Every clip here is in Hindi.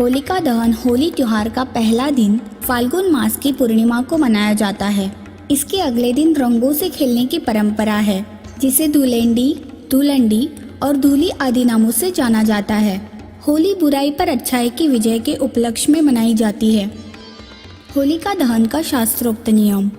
होलिका दहन होली त्योहार का पहला दिन फाल्गुन मास की पूर्णिमा को मनाया जाता है। इसके अगले दिन रंगों से खेलने की परंपरा है, जिसे धुलेंडी, धुलंडी और धूली आदि नामों से जाना जाता है। होली बुराई पर अच्छाई की विजय के उपलक्ष्य में मनाई जाती है। होलिका दहन का शास्त्रोक्त नियम।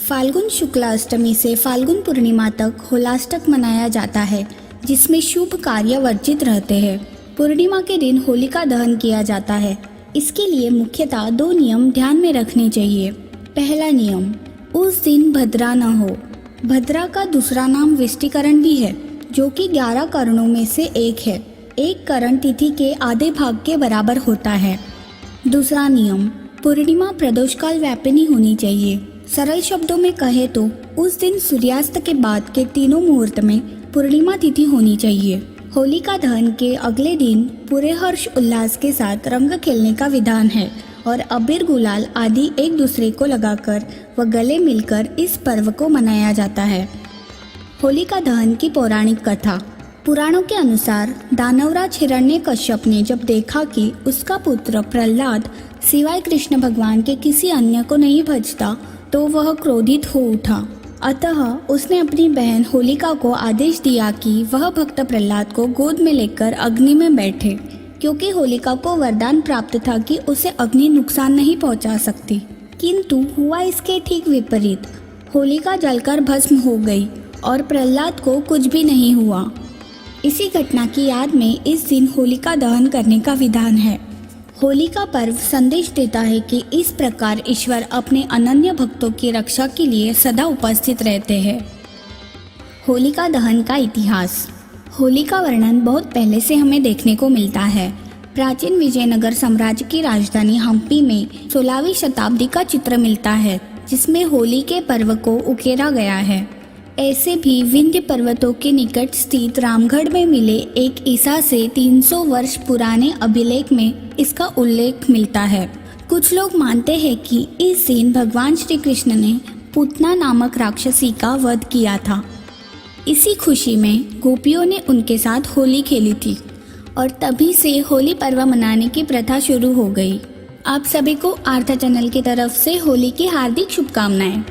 फाल्गुन शुक्ला अष्टमी से फाल्गुन पूर्णिमा तक होलाष्टक मनाया जाता है, जिसमें शुभ कार्य वर्जित रहते हैं। पूर्णिमा के दिन होलिका दहन किया जाता है। इसके लिए मुख्यतः 2 नियम ध्यान में रखने चाहिए। पहला नियम, उस दिन भद्रा न हो। भद्रा का दूसरा नाम विष्टिकरण भी है, जो कि 11 करणों में से एक है। एक करण तिथि के आधे भाग के बराबर होता है। दूसरा नियम, पूर्णिमा प्रदोष काल व्यापिनी होनी चाहिए। सरल शब्दों में कहे तो उस दिन सूर्यास्त के बाद के तीनों मुहूर्त में पूर्णिमा तिथि होनी चाहिए। होलिका दहन के अगले दिन पूरे हर्ष उल्लास के साथ रंग खेलने का विधान है और अबीर गुलाल आदि एक दूसरे को लगाकर व गले मिलकर इस पर्व को मनाया जाता है। होलिका दहन की पौराणिक कथा। पुराणों के अनुसार दानवराज हिरण्यकश्यप ने जब देखा कि उसका पुत्र प्रहलाद सिवाय कृष्ण भगवान के किसी अन्य को नहीं भजता, तो वह क्रोधित हो उठा। अतः उसने अपनी बहन होलिका को आदेश दिया कि वह भक्त प्रहलाद को गोद में लेकर अग्नि में बैठे, क्योंकि होलिका को वरदान प्राप्त था कि उसे अग्नि नुकसान नहीं पहुंचा सकती। किंतु हुआ इसके ठीक विपरीत। होलिका जलकर भस्म हो गई और प्रहलाद को कुछ भी नहीं हुआ। इसी घटना की याद में इस दिन होलिका दहन करने का विधान है। होली का पर्व संदेश देता है कि इस प्रकार ईश्वर अपने अनन्य भक्तों की रक्षा के लिए सदा उपस्थित रहते हैं। होलिका दहन का इतिहास। होली का वर्णन बहुत पहले से हमें देखने को मिलता है। प्राचीन विजयनगर साम्राज्य की राजधानी हम्पी में 16वीं शताब्दी का चित्र मिलता है, जिसमें होली के पर्व को उकेरा गया है। ऐसे भी विंध्य पर्वतों के निकट स्थित रामगढ़ में मिले एक ईसा से 300 वर्ष पुराने अभिलेख में इसका उल्लेख मिलता है। कुछ लोग मानते हैं कि इस दिन भगवान श्री कृष्ण ने पूतना नामक राक्षसी का वध किया था। इसी खुशी में गोपियों ने उनके साथ होली खेली थी और तभी से होली पर्व मनाने की प्रथा शुरू हो गई। आप सभी को आर्था चैनल की तरफ से होली की हार्दिक शुभकामनाएं।